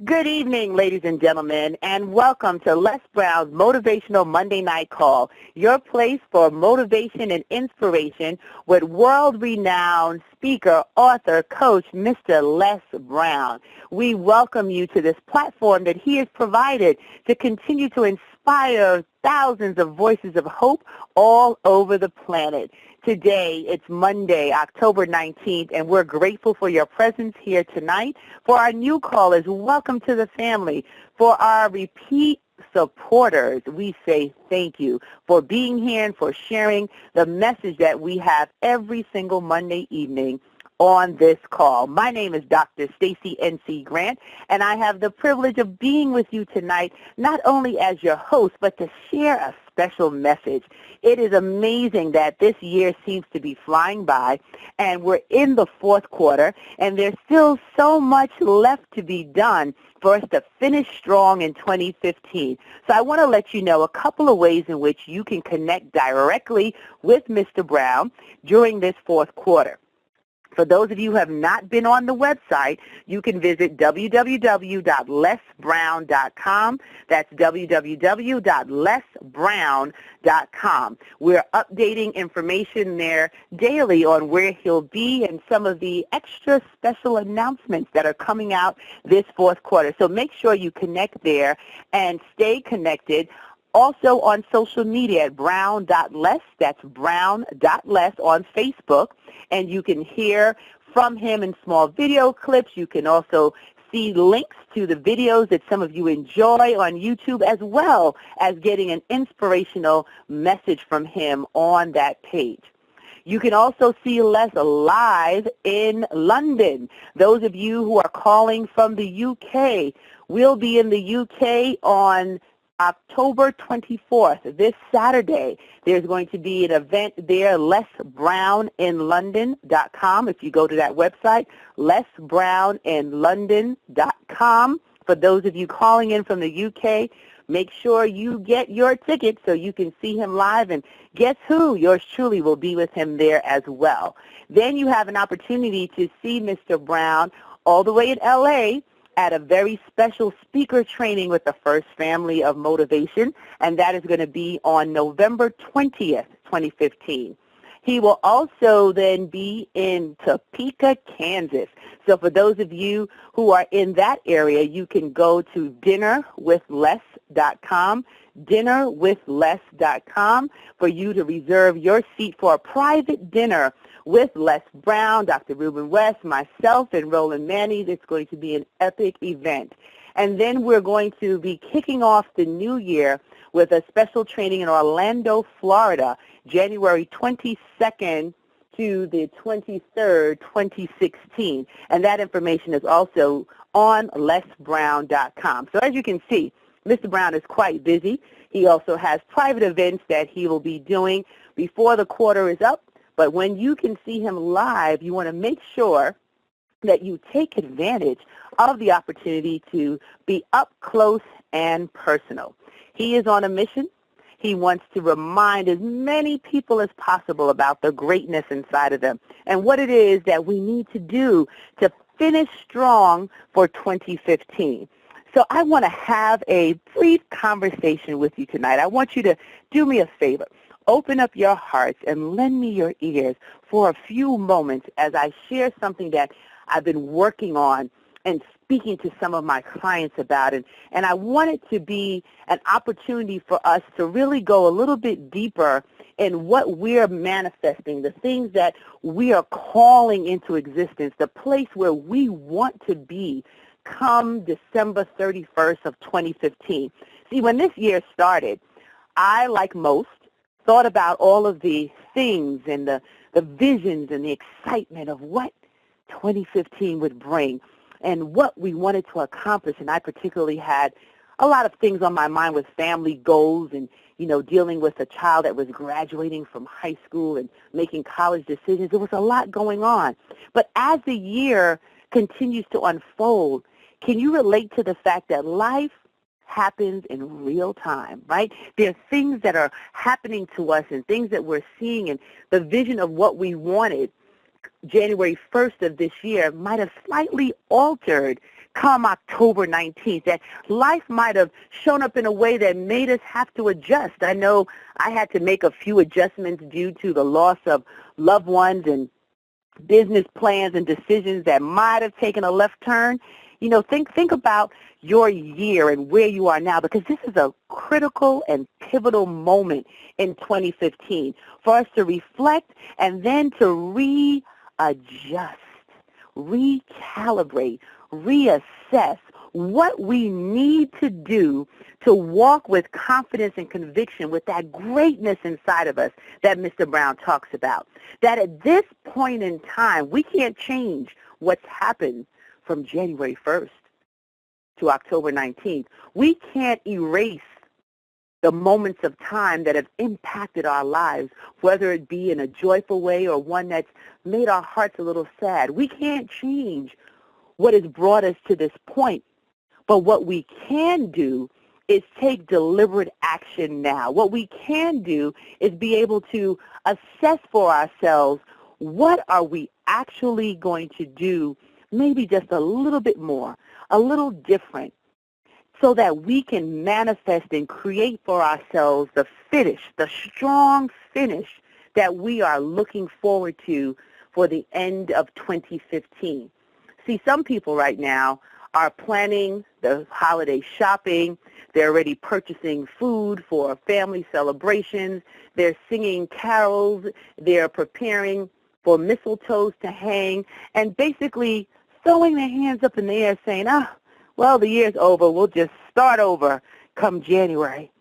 Good evening, ladies and gentlemen, and welcome to Les Brown's Motivational Monday Night Call, your place for motivation and inspiration with world-renowned speaker, author, coach, Mr. Les Brown. We welcome you to this platform that he has provided to continue to inspire thousands of voices of hope all over the planet. Today, it's Monday, October 19th, and we're grateful for your presence here tonight. For our new callers, welcome to the family. For our repeat supporters, we say thank you for being here and for sharing the message that we have every single Monday evening on this call. My name is Dr. Stacie N.C. Grant, and I have the privilege of being with you tonight, not only as your host, but to share a special message. It is amazing that this year seems to be flying by, and we're in the fourth quarter, and there's still so much left to be done for us to finish strong in 2015. So I want to let you know a couple of ways in which you can connect directly with Mr. Brown during this fourth quarter. For those of you who have not been on the website, you can visit www.lesbrown.com. That's www.lesbrown.com. We're updating information there daily on where he'll be and some of the extra special announcements that are coming out this fourth quarter. So make sure you connect there and stay connected. Also on social media at brown.les, that's brown.les on Facebook, and you can hear from him in small video clips. You can also see links to the videos that some of you enjoy on YouTube, as well as getting an inspirational message from him on that page. You can also see Les live in London. Those of you who are calling from the UK, we'll be in the UK on October 24th, this Saturday. There's going to be an event there, lesbrowninlondon.com. If you go to that website, lesbrowninlondon.com. For those of you calling in from the UK, make sure you get your ticket so you can see him live. And guess who? Yours truly will be with him there as well. Then you have an opportunity to see Mr. Brown all the way in LA at a very special speaker training with the First Family of Motivation, and that is going to be on November 20th, 2015. He will also then be in Topeka, Kansas. So for those of you who are in that area, you can go to dinnerwithles.com, dinnerwithles.com, for you to reserve your seat for a private dinner with Les Brown, Dr. Ruben West, myself, and Roland Manny. It's going to be an epic event. And then we're going to be kicking off the new year with a special training in Orlando, Florida, January 22nd to the 23rd, 2016. And that information is also on lesbrown.com. So as you can see, Mr. Brown is quite busy. He also has private events that he will be doing before the quarter is up. But when you can see him live, you want to make sure that you take advantage of the opportunity to be up close and personal. He is on a mission. He wants to remind as many people as possible about the greatness inside of them and what it is that we need to do to finish strong for 2015. So I want to have a brief conversation with you tonight. I want you to do me a favor. Open up your hearts and lend me your ears for a few moments as I share something that I've been working on and speaking to some of my clients about it. And I want it to be an opportunity for us to really go a little bit deeper in what we're manifesting, the things that we are calling into existence, the place where we want to be come December 31st of 2015. See, when this year started, I, like most, thought about all of the things and the visions and the excitement of what 2015 would bring and what we wanted to accomplish. And I particularly had a lot of things on my mind with family goals and, you know, dealing with a child that was graduating from high school and making college decisions. There was a lot going on. But as the year continues to unfold, can you relate to the fact that life happens in real time, right? There are things that are happening to us and things that we're seeing, and the vision of what we wanted January 1st of this year might have slightly altered come October 19th, that life might have shown up in a way that made us have to adjust. I know I had to make a few adjustments due to the loss of loved ones and business plans and decisions that might have taken a left turn. You know, think about your year and where you are now, because this is a critical and pivotal moment in 2015 for us to reflect and then to readjust, recalibrate, reassess what we need to do to walk with confidence and conviction with that greatness inside of us that Mr. Brown talks about. That at this point in time, we can't change what's happened from January 1st to October 19th. We can't erase the moments of time that have impacted our lives, whether it be in a joyful way or one that's made our hearts a little sad. We can't change what has brought us to this point. But what we can do is take deliberate action now. What we can do is be able to assess for ourselves, what are we actually going to do, maybe just a little bit more, a little different, so that we can manifest and create for ourselves the finish, the strong finish that we are looking forward to for the end of 2015. See, some people right now are planning the holiday shopping. They're already purchasing food for family celebrations. They're singing carols. They're preparing for mistletoes to hang, and basically throwing their hands up in the air saying, well, the year's over. We'll just start over come January.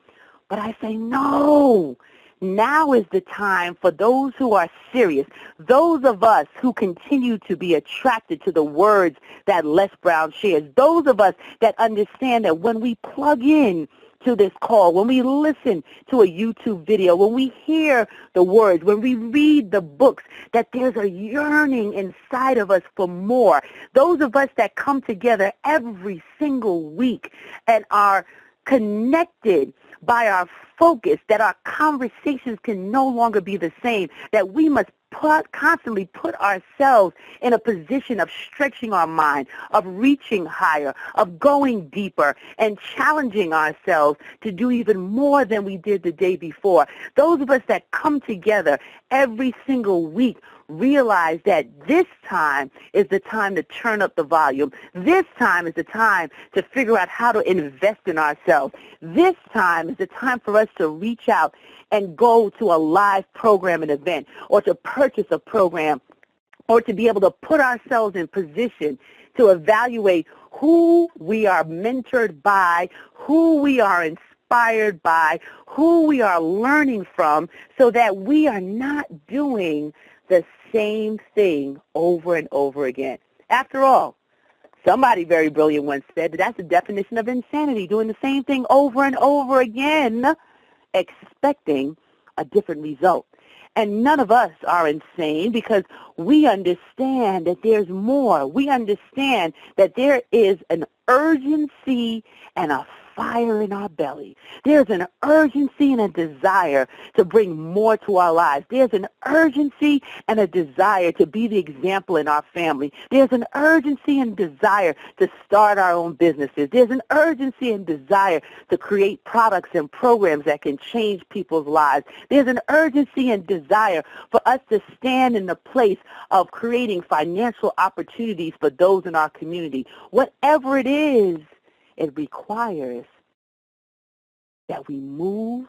But I say, no. Now is the time for those who are serious, those of us who continue to be attracted to the words that Les Brown shares, those of us that understand that when we plug in to this call, when we listen to a YouTube video, when we hear the words, when we read the books, that there's a yearning inside of us for more. Those of us that come together every single week and are connected by our focus, that our conversations can no longer be the same, that we must constantly put ourselves in a position of stretching our mind, of reaching higher, of going deeper, and challenging ourselves to do even more than we did the day before. Those of us that come together every single week realize that this time is the time to turn up the volume. This time is the time to figure out how to invest in ourselves. This time is the time for us to reach out and go to a live program and event, or to purchase a program, or to be able to put ourselves in position to evaluate who we are mentored by, who we are inspired by, who we are learning from, so that we are not doing the same thing over and over again. After all, somebody very brilliant once said that that's the definition of insanity, doing the same thing over and over again, expecting a different result. And none of us are insane, because we understand that there's more. We understand that there is an urgency and a fire in our belly. There's an urgency and a desire to bring more to our lives. There's an urgency and a desire to be the example in our family. There's an urgency and desire to start our own businesses. There's an urgency and desire to create products and programs that can change people's lives. There's an urgency and desire for us to stand in the place of creating financial opportunities for those in our community. Whatever it is, it requires that we move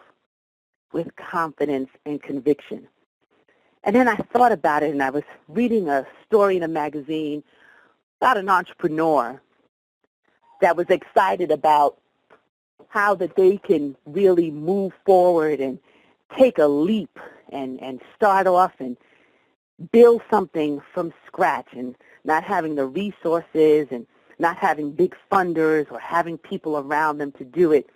with confidence and conviction. And then I thought about it, and I was reading a story in a magazine about an entrepreneur that was excited about how that they can really move forward and take a leap and start off and build something from scratch, and not having the resources and not having big funders or having people around them to do it.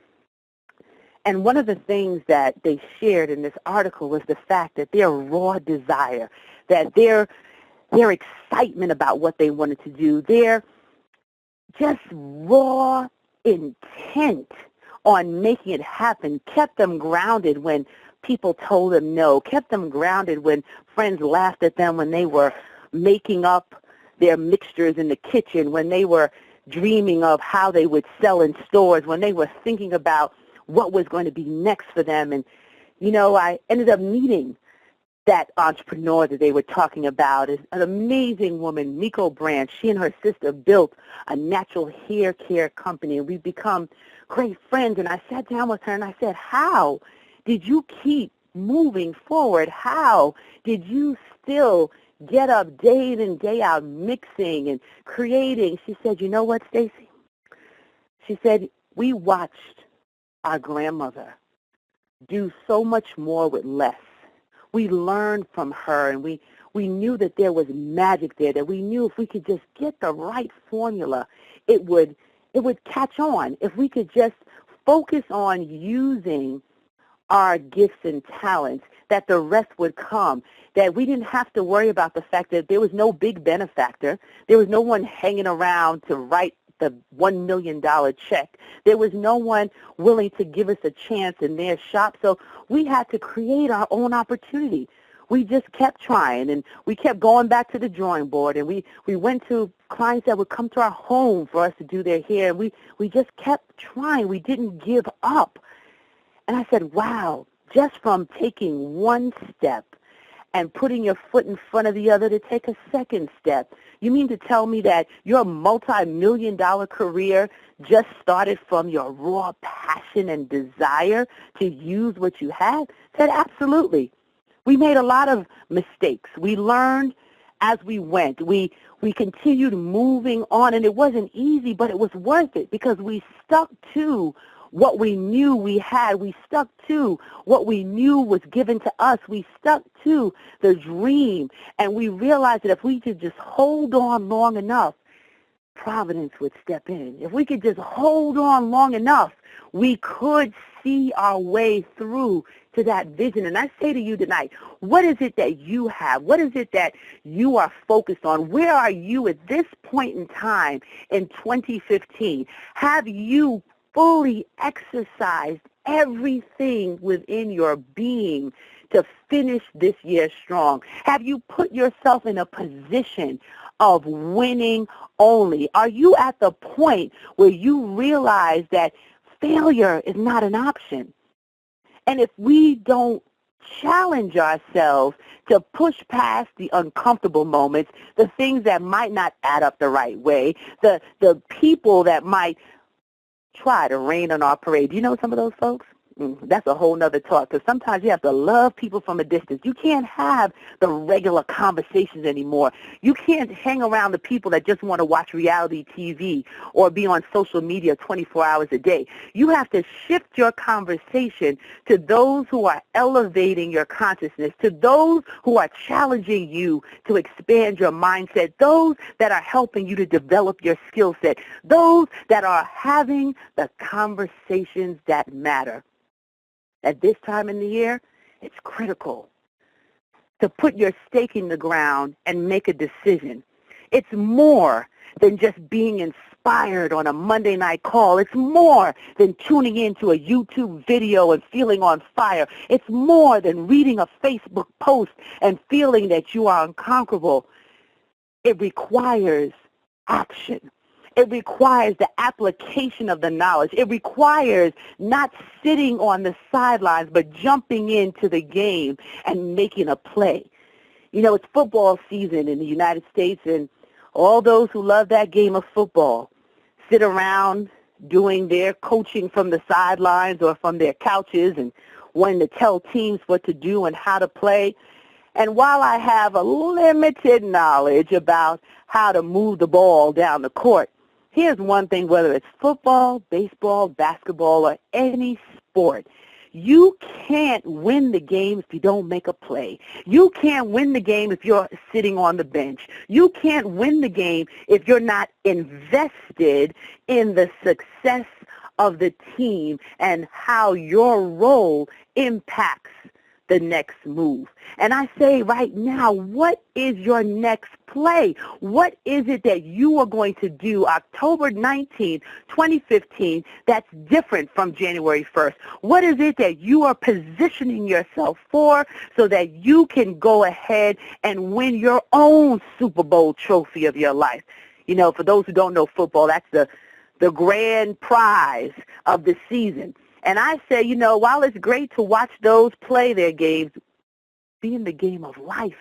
And one of the things that they shared in this article was the fact that their raw desire, that their excitement about what they wanted to do, their just raw intent on making it happen kept them grounded when people told them no, kept them grounded when friends laughed at them when they were making up their mixtures in the kitchen, when they were dreaming of how they would sell in stores, when they were thinking about what was going to be next for them. And, you know, I ended up meeting that entrepreneur that they were talking about. Is an amazing woman, Miko Branch. She and her sister built a natural hair care company, and we've become great friends. And I sat down with her and I said, how did you keep moving forward? How did you still get up day in and day out mixing and creating? She said, you know what, Stacie? She said, we watched our grandmother do so much more with less. We learned from her, and we knew that there was magic there, that we knew if we could just get the right formula, it would catch on. If we could just focus on using our gifts and talents, that the rest would come, that we didn't have to worry about the fact that there was no big benefactor. There was no one hanging around to write the $1 million check. There was no one willing to give us a chance in their shop. So we had to create our own opportunity. We just kept trying, and we kept going back to the drawing board, and we went to clients that would come to our home for us to do their hair, and we just kept trying. We didn't give up. And I said, wow, just from taking one step and putting your foot in front of the other to take a second step, you mean to tell me that your multi-million-dollar career just started from your raw passion and desire to use what you had? I said, absolutely. We made a lot of mistakes. We learned as we went. We continued moving on, and it wasn't easy, but it was worth it because we stuck to what we knew we had. We stuck to what we knew was given to us. We stuck to the dream, and we realized that if we could just hold on long enough, Providence would step in. If we could just hold on long enough, we could see our way through to that vision. And I say to you tonight, what is it that you have? What is it that you are focused on? Where are you at this point in time in 2015? Have you fully exercised everything within your being to finish this year strong? Have you put yourself in a position of winning only? Are you at the point where you realize that failure is not an option? And if we don't challenge ourselves to push past the uncomfortable moments, the things that might not add up the right way, the people that might try to rain on our parade. Do you know some of those folks? That's a whole nother talk, because sometimes you have to love people from a distance. You can't have the regular conversations anymore. You can't hang around the people that just want to watch reality TV or be on social media 24 hours a day. You have to shift your conversation to those who are elevating your consciousness, to those who are challenging you to expand your mindset, those that are helping you to develop your skill set, those that are having the conversations that matter. At this time in the year, it's critical to put your stake in the ground and make a decision. It's more than just being inspired on a Monday night call. It's more than tuning into a YouTube video and feeling on fire. It's more than reading a Facebook post and feeling that you are unconquerable. It requires action. It requires the application of the knowledge. It requires not sitting on the sidelines, but jumping into the game and making a play. You know, it's football season in the United States, and all those who love that game of football sit around doing their coaching from the sidelines or from their couches and wanting to tell teams what to do and how to play. And while I have a limited knowledge about how to move the ball down the court, here's one thing, whether it's football, baseball, basketball, or any sport, you can't win the game if you don't make a play. You can't win the game if you're sitting on the bench. You can't win the game if you're not invested in the success of the team and how your role impacts the next move. And I say right now, what is your next play? What is it that you are going to do October 19th, 2015 that's different from January 1st? What is it that you are positioning yourself for so that you can go ahead and win your own Super Bowl trophy of your life? You know, for those who don't know football, that's the grand prize of the season. And I say, you know, while it's great to watch those play their games, be in the game of life,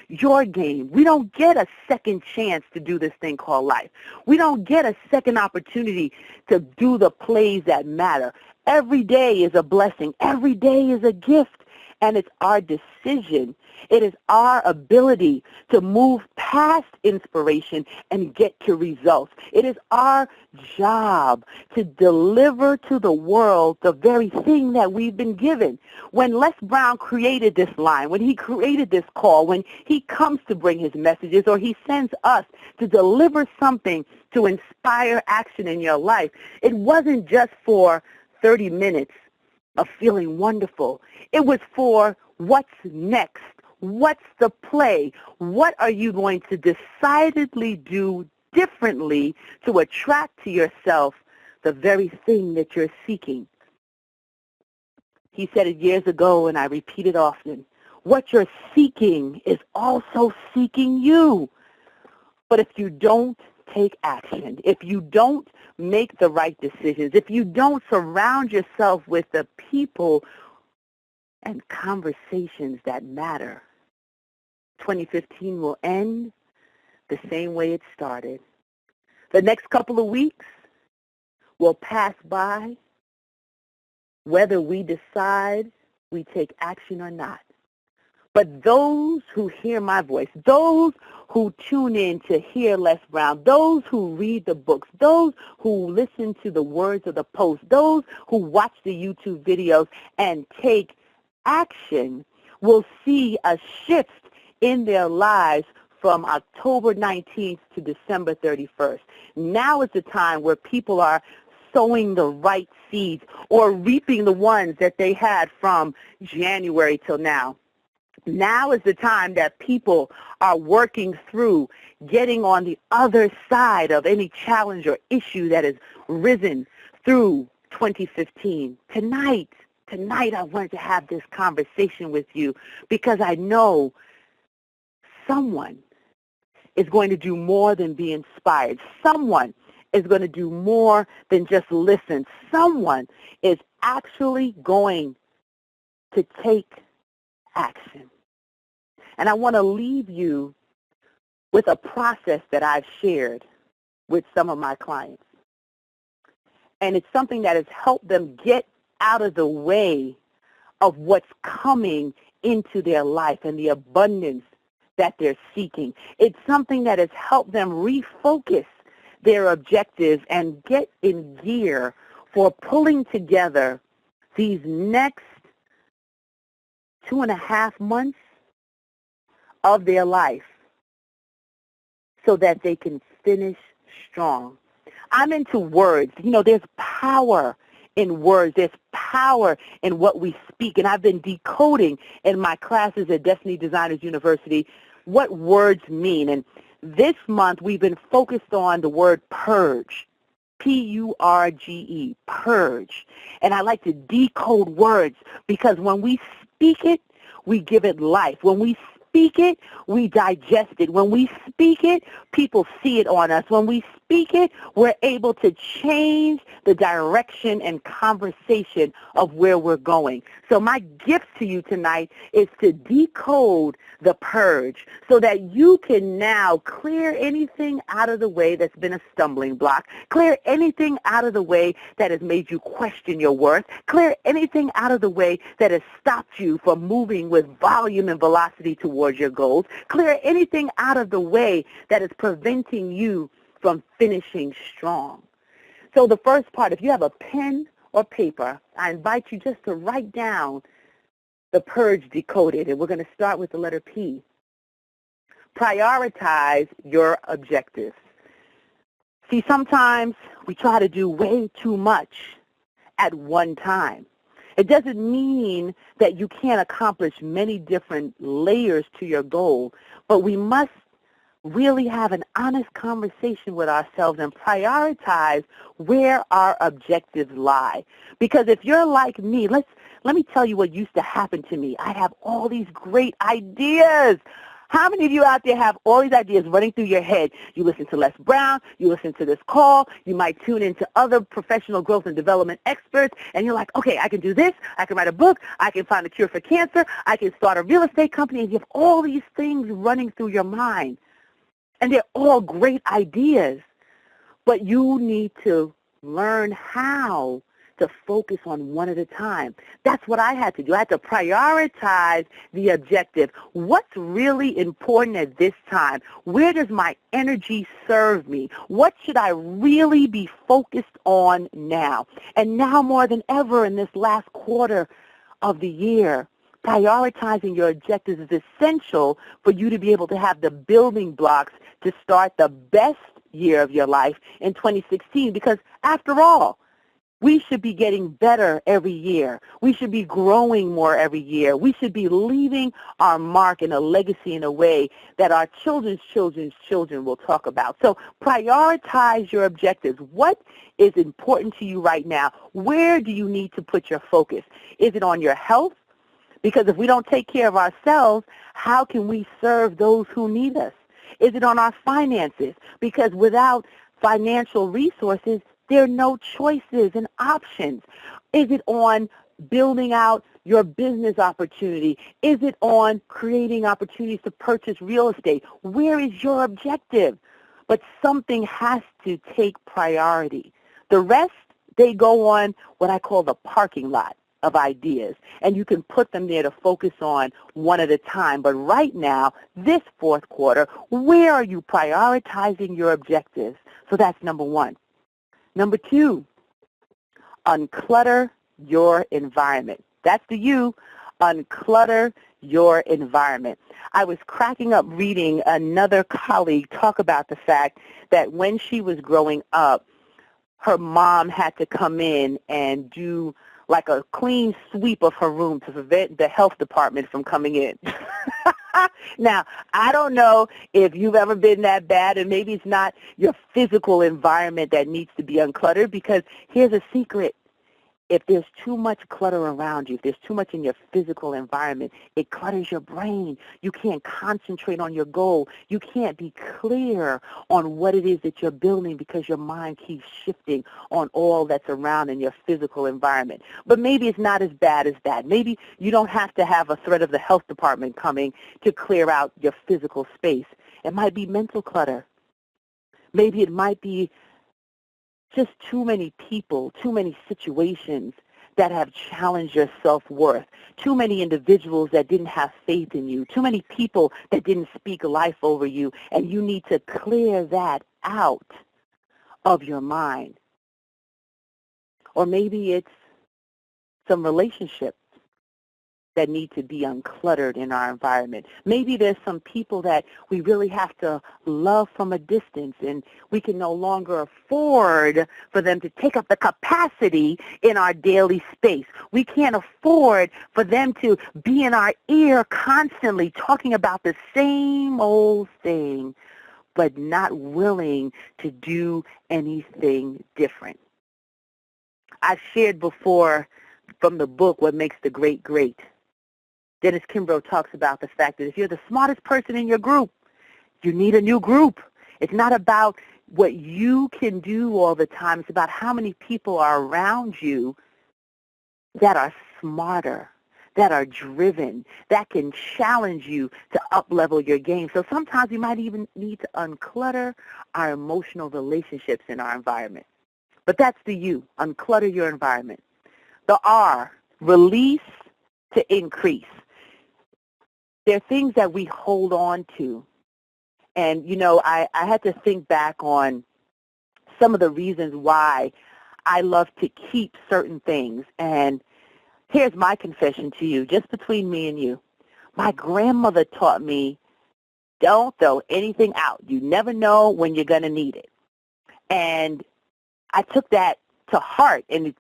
your game. We don't get a second chance to do this thing called life. We don't get a second opportunity to do the plays that matter. Every day is a blessing. Every day is a gift. And it's our decision. It is our ability to move past inspiration and get to results. It is our job to deliver to the world the very thing that we've been given. When Les Brown created this line, when he created this call, when he comes to bring his messages or he sends us to deliver something to inspire action in your life, it wasn't just for 30 minutes of feeling wonderful. It was for what's next. What's the play? What are you going to decidedly do differently to attract to yourself the very thing that you're seeking? He said it years ago, and I repeat it often. What you're seeking is also seeking you. But if you don't take action, if you don't make the right decisions, if you don't surround yourself with the people and conversations that matter, 2015 will end the same way it started. The next couple of weeks will pass by whether we decide we take action or not. But those who hear my voice, those who tune in to hear Les Brown, those who read the books, those who listen to the words of the post, those who watch the YouTube videos and take action will see a shift in their lives from October 19th to December 31st. Now is the time where people are sowing the right seeds or reaping the ones that they had from January till now. Now is the time that people are working through getting on the other side of any challenge or issue that has risen through 2015. Tonight, I wanted to have this conversation with you because I know someone is going to do more than be inspired. Someone is going to do more than just listen. Someone is actually going to take action. And I want to leave you with a process that I've shared with some of my clients. And it's something that has helped them get out of the way of what's coming into their life and the abundance that they're seeking. It's something that has helped them refocus their objectives and get in gear for pulling together these next 2.5 months of their life so that they can finish strong. I'm into words. You know, there's power in words. There's power in what we speak. And I've been decoding in my classes at Destiny Designers University what words mean. And this month we've been focused on the word purge, P-U-R-G-E, purge. And I like to decode words because when we speak it, we give it life. When we speak it, we digest it. When we speak it, people see it on us. When we speak it, we're able to change the direction and conversation of where we're going. So my gift to you tonight is to decode the purge so that you can now clear anything out of the way that's been a stumbling block, clear anything out of the way that has made you question your worth, clear anything out of the way that has stopped you from moving with volume and velocity towards your goals, clear anything out of the way that is preventing you from finishing strong. So the first part, if you have a pen or paper, I invite you just to write down the purge decoded, and we're going to start with the letter P. Prioritize your objectives. See, sometimes we try to do way too much at one time. It doesn't mean that you can't accomplish many different layers to your goal, but we must really have an honest conversation with ourselves and prioritize where our objectives lie. Because if you're like me, let me tell you what used to happen to me. I'd have all these great ideas. How many of you out there have all these ideas running through your head? You listen to Les Brown, you listen to this call, you might tune into other professional growth and development experts, and you're like, okay, I can do this, I can write a book, I can find a cure for cancer, I can start a real estate company, and you have all these things running through your mind. And they're all great ideas, but you need to learn how to focus on one at a time. That's what I had to do. I had to prioritize the objective. What's really important at this time? Where does my energy serve me? What should I really be focused on now? And now more than ever in this last quarter of the year, prioritizing your objectives is essential for you to be able to have the building blocks to start the best year of your life in 2016, because after all, we should be getting better every year. We should be growing more every year. We should be leaving our mark and a legacy in a way that our children's children's children will talk about. So prioritize your objectives. What is important to you right now? Where do you need to put your focus? Is it on your health? Because if we don't take care of ourselves, how can we serve those who need us? Is it on our finances? Because without financial resources, there are no choices and options. Is it on building out your business opportunity? Is it on creating opportunities to purchase real estate? Where is your objective? But something has to take priority. The rest, they go on what I call the parking lot of ideas, and you can put them there to focus on one at a time. But right now, this fourth quarter, where are you prioritizing your objectives? So that's number one. Number two, unclutter your environment. That's the U, unclutter your environment. I was cracking up reading another colleague talk about the fact that when she was growing up, her mom had to come in and do like a clean sweep of her room to prevent the health department from coming in. Now, I don't know if you've ever been that bad, and maybe it's not your physical environment that needs to be uncluttered, because here's a secret. If there's too much clutter around you, if there's too much in your physical environment, it clutters your brain. You can't concentrate on your goal. You can't be clear on what it is that you're building because your mind keeps shifting on all that's around in your physical environment. But maybe it's not as bad as that. Maybe you don't have to have a threat of the health department coming to clear out your physical space. It might be mental clutter. Maybe it might be just too many people, too many situations that have challenged your self-worth, too many individuals that didn't have faith in you, too many people that didn't speak life over you, and you need to clear that out of your mind. Or maybe it's some relationships that need to be uncluttered in our environment. Maybe there's some people that we really have to love from a distance, and we can no longer afford for them to take up the capacity in our daily space. We can't afford for them to be in our ear constantly talking about the same old thing, but not willing to do anything different. I've shared before from the book, What Makes the Great Great. Dennis Kimbrough talks about the fact that if you're the smartest person in your group, you need a new group. It's not about what you can do all the time. It's about how many people are around you that are smarter, that are driven, that can challenge you to up-level your game. So sometimes we might even need to unclutter our emotional relationships in our environment. But that's the U, unclutter your environment. The R, release to increase. There are things that we hold on to. And, you know, I had to think back on some of the reasons why I love to keep certain things. And here's my confession to you, just between me and you. My grandmother taught me, don't throw anything out. You never know when you're going to need it. And I took that to heart, and it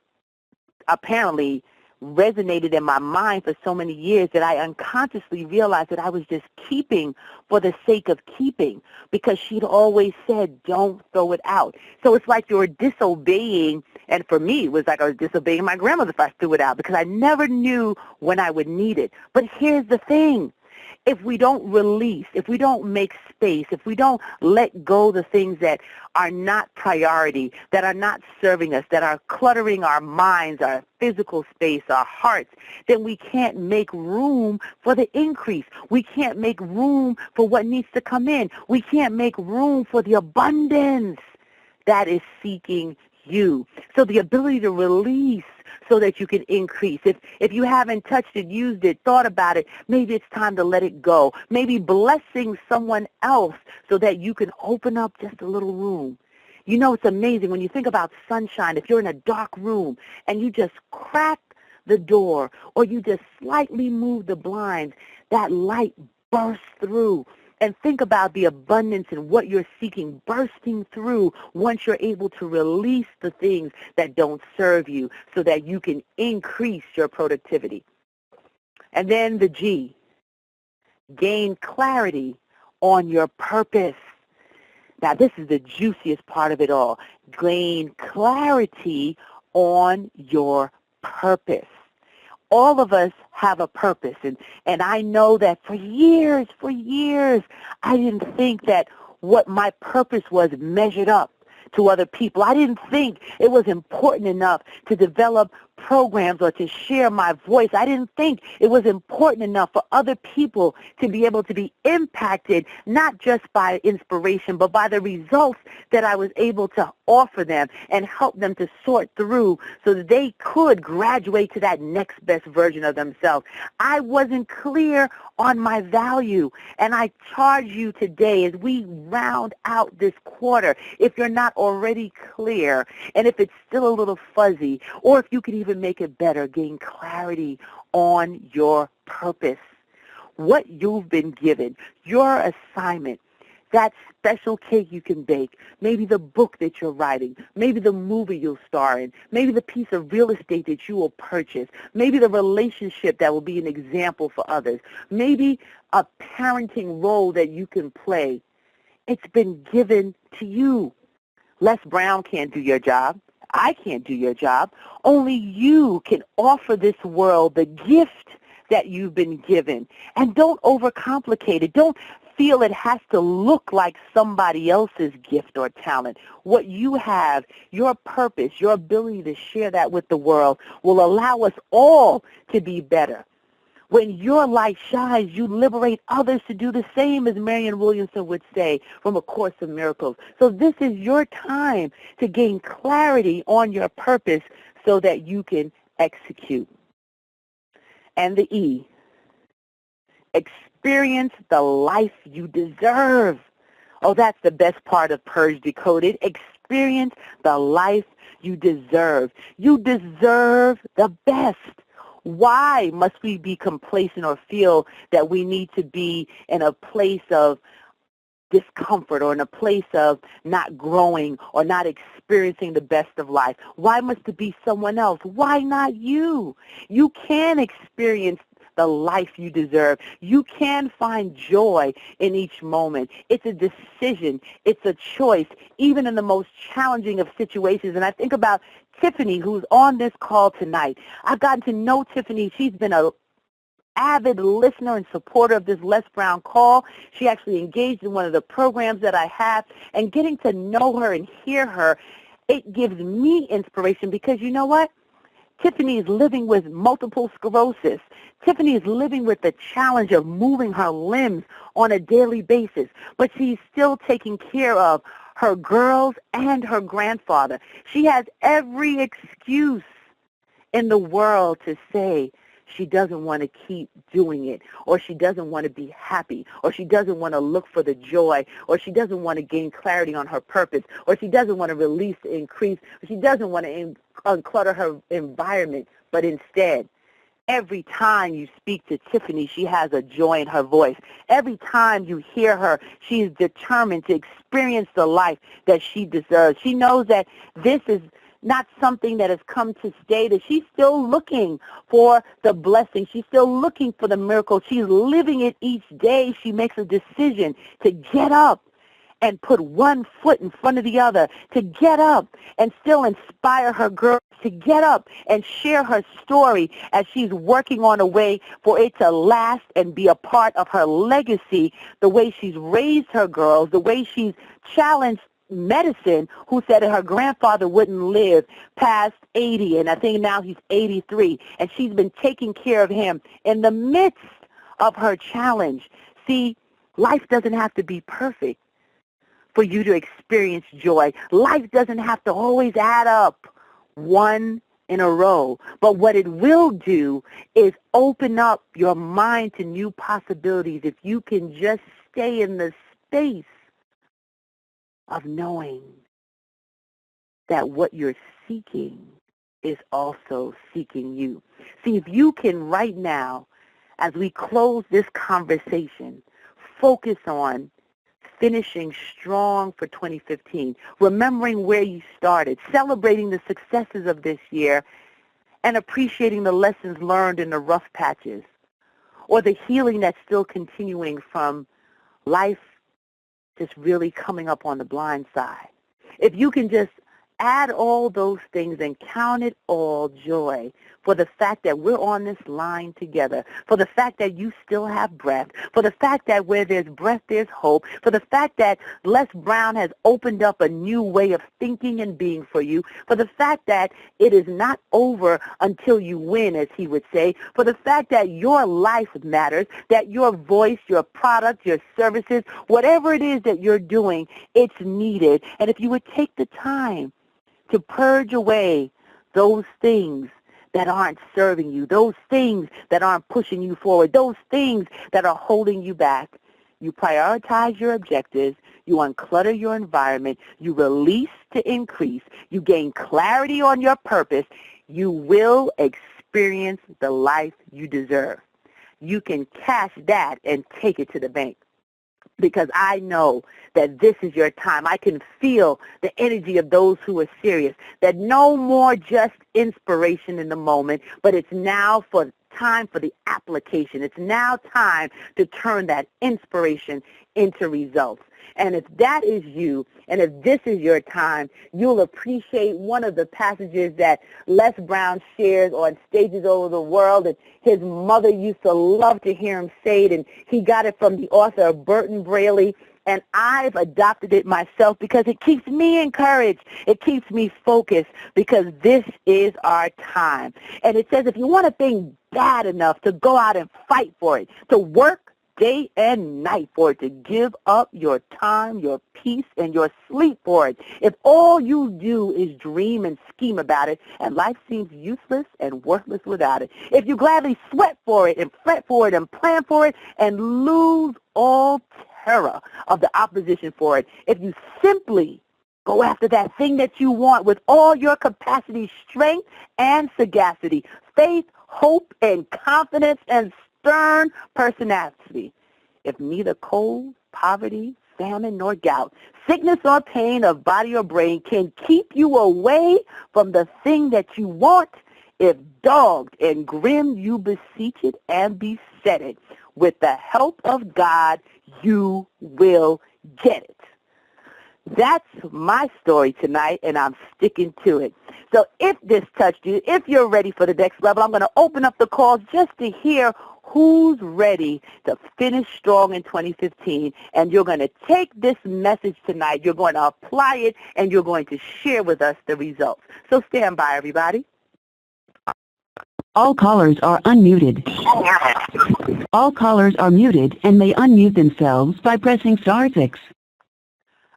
apparently resonated in my mind for so many years that I unconsciously realized that I was just keeping for the sake of keeping, because she'd always said, don't throw it out. So it's like you were disobeying, and for me it was like I was disobeying my grandmother if I threw it out, because I never knew when I would need it. But here's the thing. if we don't release, if we don't make space, if we don't let go the things that are not priority, that are not serving us, that are cluttering our minds, our physical space, our hearts, then we can't make room for the increase. We can't make room for what needs to come in. We can't make room for the abundance that is seeking you. So the ability to release so that you can increase. If you haven't touched it, used it, thought about it, maybe it's time to let it go. Maybe blessing someone else so that you can open up just a little room. You know, it's amazing when you think about sunshine. If you're in a dark room and you just crack the door or you just slightly move the blinds, that light bursts through. And think about the abundance and what you're seeking bursting through once you're able to release the things that don't serve you so that you can increase your productivity. And then the G, gain clarity on your purpose. Now, this is the juiciest part of it all. Gain clarity on your purpose. All of us have a purpose, and I know that for years, I didn't think that what my purpose was measured up to other people. I didn't think it was important enough to develop programs or to share my voice. I didn't think it was important enough for other people to be able to be impacted, not just by inspiration, but by the results that I was able to offer them and help them to sort through so that they could graduate to that next best version of themselves. I wasn't clear on my value, and I charge you today as we round out this quarter, if you're not already clear, and if it's still a little fuzzy, or if you could even make it better, gain clarity on your purpose, what you've been given, your assignment, that special cake you can bake, maybe the book that you're writing, maybe the movie you'll star in, maybe the piece of real estate that you will purchase, maybe the relationship that will be an example for others, maybe a parenting role that you can play. It's been given to you. Les Brown can't do your job. I can't do your job. Only you can offer this world the gift that you've been given. And don't overcomplicate it. Don't feel it has to look like somebody else's gift or talent. What you have, your purpose, your ability to share that with the world will allow us all to be better. When your light shines, you liberate others to do the same, as Marianne Williamson would say from A Course in Miracles. So this is your time to gain clarity on your purpose so that you can execute. And the E, experience the life you deserve. Oh, that's the best part of Purge Decoded. Experience the life you deserve. You deserve the best. Why must we be complacent or feel that we need to be in a place of discomfort or in a place of not growing or not experiencing the best of life? Why must it be someone else? Why not you? You can experience the life you deserve. You can find joy in each moment. It's a decision. It's a choice, even in the most challenging of situations. And I think about Tiffany, who's on this call tonight. I've gotten to know Tiffany. She's been an avid listener and supporter of this Les Brown call. She actually engaged in one of the programs that I have. And getting to know her and hear her, it gives me inspiration because you know what? Tiffany is living with multiple sclerosis. Tiffany is living with the challenge of moving her limbs on a daily basis, but she's still taking care of her girls and her grandfather. She has every excuse in the world to say she doesn't want to keep doing it, or she doesn't want to be happy, or she doesn't want to look for the joy, or she doesn't want to gain clarity on her purpose, or she doesn't want to release the increase, or she doesn't want to unclutter her environment. But instead, every time you speak to Tiffany, she has a joy in her voice. Every time you hear her, she is determined to experience the life that she deserves. She knows that this is not something that has come to stay, that she's still looking for the blessing. She's still looking for the miracle. She's living it each day. She makes a decision to get up and put one foot in front of the other, to get up and still inspire her girls to get up and share her story as she's working on a way for it to last and be a part of her legacy, the way she's raised her girls, the way she's challenged medicine, who said that her grandfather wouldn't live past 80, and I think now he's 83, and she's been taking care of him in the midst of her challenge. See, life doesn't have to be perfect for you to experience joy. Life doesn't have to always add up one in a row. But what it will do is open up your mind to new possibilities if you can just stay in the space of knowing that what you're seeking is also seeking you. See, if you can right now, as we close this conversation, focus on finishing strong for 2015, remembering where you started, celebrating the successes of this year, and appreciating the lessons learned in the rough patches, or the healing that's still continuing from life just really coming up on the blind side. If you can just add all those things and count it all joy for the fact that we're on this line together, for the fact that you still have breath, for the fact that where there's breath, there's hope, for the fact that Les Brown has opened up a new way of thinking and being for you, for the fact that it is not over until you win, as he would say, for the fact that your life matters, that your voice, your product, your services, whatever it is that you're doing, it's needed. And if you would take the time to purge away those things that aren't serving you, those things that aren't pushing you forward, those things that are holding you back. You prioritize your objectives, you unclutter your environment, you release to increase, you gain clarity on your purpose, you will experience the life you deserve. You can cash that and take it to the bank, because I know that this is your time. I can feel the energy of those who are serious, that no more just inspiration in the moment, but it's now for time for the application. It's now time to turn that inspiration into results. And if that is you, and if this is your time, you'll appreciate one of the passages that Les Brown shares on stages all over the world, and his mother used to love to hear him say it, and he got it from the author Burton Braley, and I've adopted it myself because it keeps me encouraged. It keeps me focused, because this is our time. And it says if you want a thing bad enough to go out and fight for it, to work day and night for it, to give up your time, your peace, and your sleep for it. If all you do is dream and scheme about it, and life seems useless and worthless without it. If you gladly sweat for it and fret for it and plan for it and lose all terror of the opposition for it. If you simply go after that thing that you want with all your capacity, strength, and sagacity, faith, hope, and confidence, and stern personality. If neither cold, poverty, famine, nor gout, sickness or pain of body or brain can keep you away from the thing that you want, if dogged and grim you beseech it and beset it, with the help of God, you will get it. That's my story tonight, and I'm sticking to it. So if this touched you, if you're ready for the next level, I'm going to open up the calls just to hear who's ready to finish strong in 2015, and you're going to take this message tonight, you're going to apply it, and you're going to share with us the results. So stand by, everybody. All callers are unmuted. All callers are muted and may unmute themselves by pressing star 6.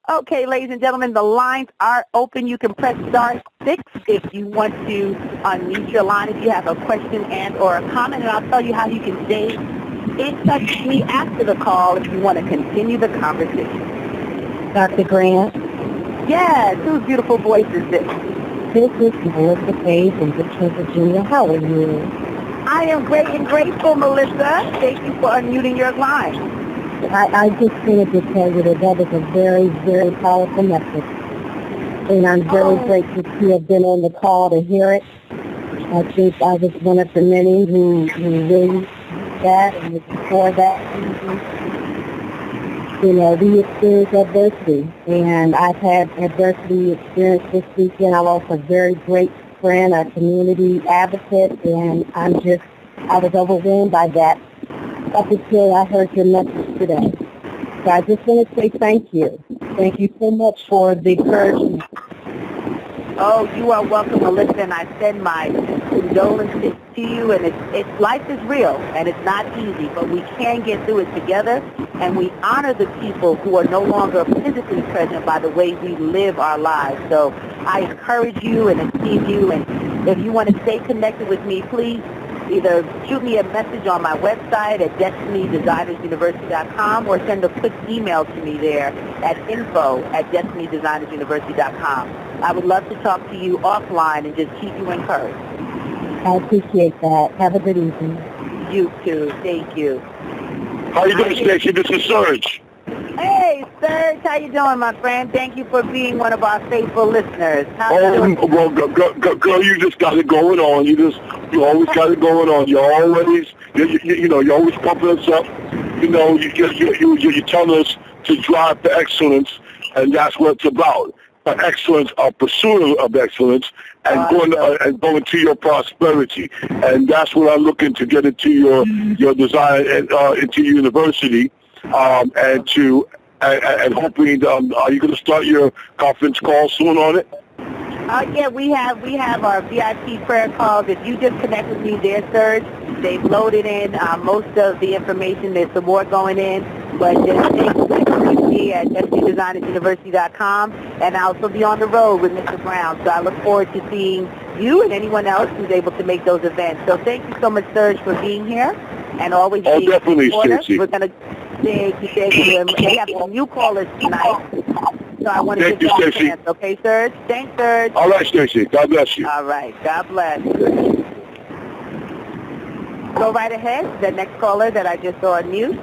Okay, ladies and gentlemen, the lines are open. You can press star 6 if you want to unmute your line, if you have a question and or a comment, and I'll tell you how you can stay in touch with me after the call if you want to continue the conversation. Dr. Grant? Yes, whose beautiful voice is this? This is Melissa Page in Richmond, Virginia. How are you? I am great and grateful, Melissa. Thank you for unmuting your line. I just wanted to tell you that was a very, very powerful message. And I'm very grateful to have been on the call to hear it. I think I was one of the many who really that and was before that. You know, we experience adversity, and I've had adversity experience this weekend. I lost a very great friend, our community advocate, and I was overwhelmed by that up until I heard your message today. So I just want to say thank you. Thank you so much for the encouragement. Oh, you are welcome, Melissa, and I send my condolences to you. And it's life is real, and it's not easy, but we can get through it together, and we honor the people who are no longer physically present by the way we live our lives. So I encourage you and esteem you, and if you want to stay connected with me, please either shoot me a message on my website at destinydesignersuniversity.com or send a quick email to me there at info@destinydesignersuniversity.com. I would love to talk to you offline and just keep you encouraged. I appreciate that. Have a good evening. You too. Thank you. How you doing, Stacie? This is Serge. Hey, Serge. How you doing, my friend? Thank you for being one of our faithful listeners. How you doing? Well, girl, you just got it going on. You always got it going on. You're always pumping us up. You're telling us to drive for excellence, and that's what it's about. Excellence, a pursuit of excellence, and going to your prosperity, and that's what I'm looking to get into your design and into your university, and hoping. Are you going to start your conference call soon on it? Yeah, we have our VIP prayer calls. If you just connect with me there, Serge, they've loaded in most of the information. There's some more going in, but just stay connected with me at destinydesignersuniversity.com, and I'll also be on the road with Mr. Brown. So I look forward to seeing you and anyone else who's able to make those events. So thank you so much, Serge, for being here and always being definitely, supportive. Stacie. We're going to thank you, and we have some new callers tonight. So I want to Thank give you you, a Stacie. chance, okay, Serge? Thanks, Serge. All right, Stacie. God bless you. All right. God bless. Go right ahead. The next caller that I just saw on mute.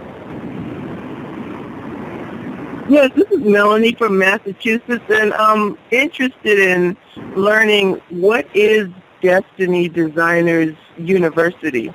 Yes, this is Melanie from Massachusetts, and I'm interested in learning what is Destiny Designers University.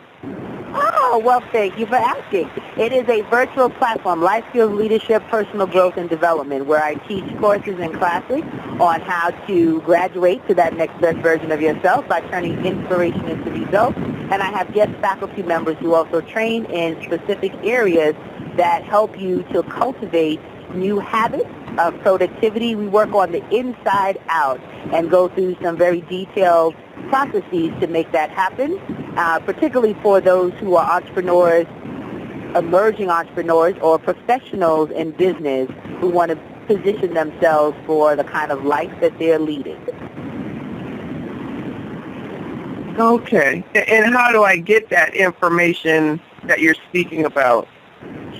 Oh, well, thank you for asking. It is a virtual platform, life skills, leadership, personal growth, and development, where I teach courses and classes on how to graduate to that next best version of yourself by turning inspiration into results. And I have guest faculty members who also train in specific areas that help you to cultivate new habits of productivity. We work on the inside out and go through some very detailed processes to make that happen, particularly for those who are entrepreneurs, emerging entrepreneurs, or professionals in business who want to position themselves for the kind of life that they're leading. Okay. And how do I get that information that you're speaking about?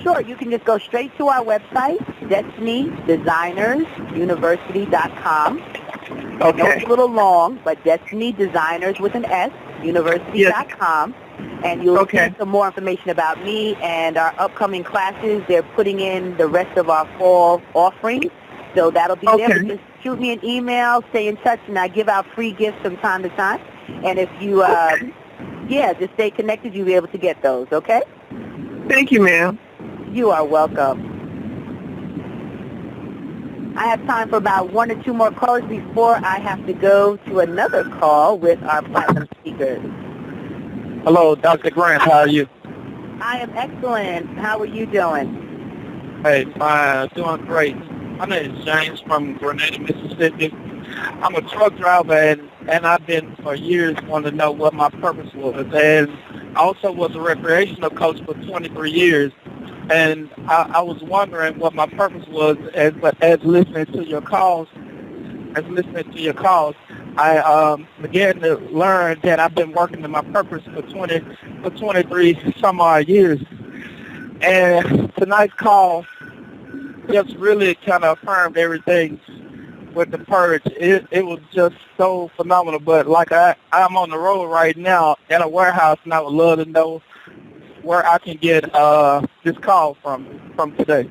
Sure, you can just go straight to our website, destinydesignersuniversity.com. I know it's a little long, but Destiny Designers with an S, university.com. And you'll see some more information about me and our upcoming classes. They're putting in the rest of our fall offerings, so that'll be there. But just shoot me an email, stay in touch, and I give out free gifts from time to time. And if you, just stay connected, you'll be able to get those, okay? Thank you, ma'am. You are welcome. I have time for about one or two more callers before I have to go to another call with our platinum speakers. Hello, Dr. Grant. How are you? I am excellent. How are you doing? Hey, fine. Doing great. My name is James from Grenada, Mississippi. I'm a truck driver, and I've been for years wanting to know what my purpose was. And I also was a recreational coach for 23 years. And I was wondering what my purpose was as listening to your calls. I began to learn that I've been working in my purpose for 23 some odd years. And tonight's call just really kind of affirmed everything with the purge. It was just so phenomenal. But like I'm on the road right now at a warehouse, and I would love to know where I can get this call from today.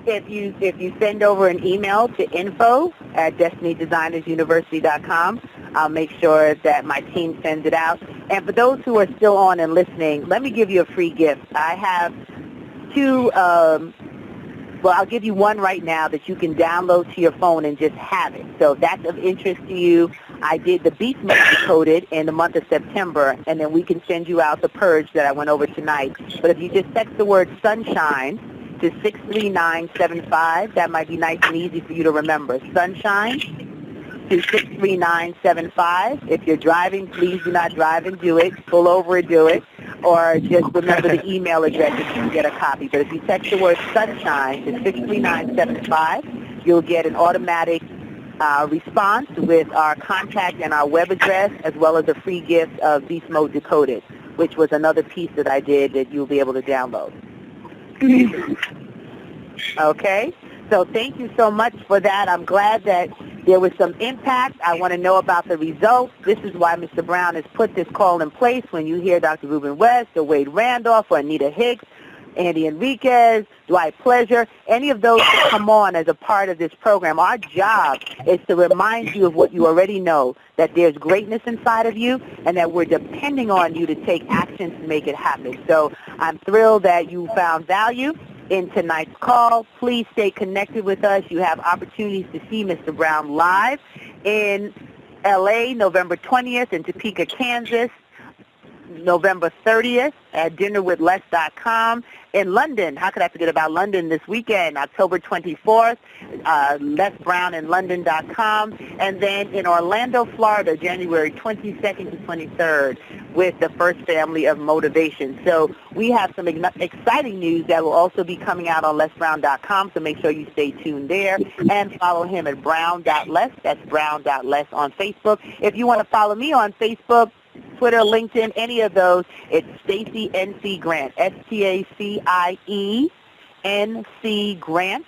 If you send over an email to info@destinydesignersuniversity.com, I'll make sure that my team sends it out. And for those who are still on and listening, let me give you a free gift. I have two, I'll give you one right now that you can download to your phone and just have it. So if that's of interest to you, I did the beast mode decoded in the month of September, and then we can send you out the purge that I went over tonight. But if you just text the word sunshine to 63975, that might be nice and easy for you to remember. Sunshine to 63975. If you're driving, please do not drive and do it. Pull over and do it. Or just remember the email address if you can get a copy. But if you text the word sunshine to 63975, you'll get an automatic response with our contact and our web address, as well as a free gift of Beast Mode Decoded, which was another piece that I did that you'll be able to download. Okay? So thank you so much for that. I'm glad that there was some impact. I want to know about the results. This is why Mr. Brown has put this call in place. When you hear Dr. Ruben West or Wade Randolph or Anita Hicks, Andy Enriquez, Dwight Pleasure, any of those that come on as a part of this program, our job is to remind you of what you already know, that there's greatness inside of you and that we're depending on you to take actions to make it happen. So I'm thrilled that you found value in tonight's call. Please stay connected with us. You have opportunities to see Mr. Brown live in L.A. November 20th, in Topeka, Kansas, November 30th at dinnerwithless.com. In London, how could I forget about London this weekend, October 24th, lesbrowninlondon.com. And then in Orlando, Florida, January 22nd to 23rd with the First Family of Motivation. So we have some exciting news that will also be coming out on lesbrown.com, so make sure you stay tuned there and follow him at brown.les. That's brown.les on Facebook. If you want to follow me on Facebook, Twitter, LinkedIn, any of those, it's Stacie N.C. Grant, S-T-A-C-I-E-N-C Grant.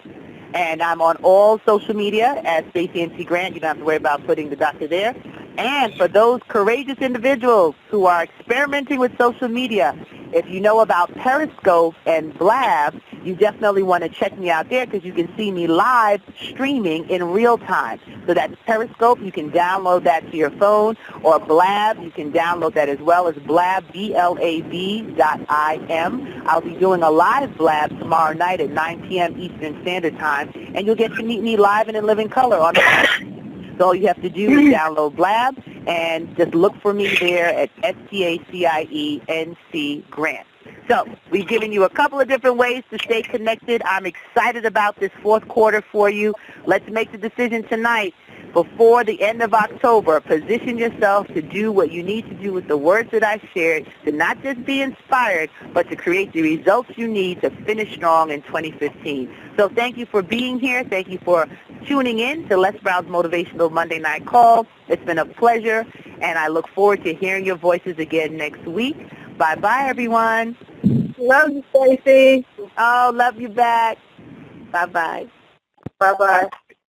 And I'm on all social media as Stacie N.C. Grant. You don't have to worry about putting the doctor there. And for those courageous individuals who are experimenting with social media, if you know about Periscope and Blab, you definitely want to check me out there because you can see me live streaming in real time. So that's Periscope. You can download that to your phone. Or Blab, you can download that as well as Blab, BLAB.IM. I'll be doing a live Blab tomorrow night at 9 p.m. Eastern Standard Time, and you'll get to meet me live and in living color on the So all you have to do is download Blab and just look for me there at STACIENC Grant. So we've given you a couple of different ways to stay connected. I'm excited about this fourth quarter for you. Let's make the decision tonight. Before the end of October, position yourself to do what you need to do with the words that I shared, to not just be inspired, but to create the results you need to finish strong in 2015. So thank you for being here. Thank you for tuning in to Les Brown's Motivational Monday Night Call. It's been a pleasure, and I look forward to hearing your voices again next week. Bye-bye, everyone. Love you, Stacie. Oh, love you back. Bye-bye. Bye-bye.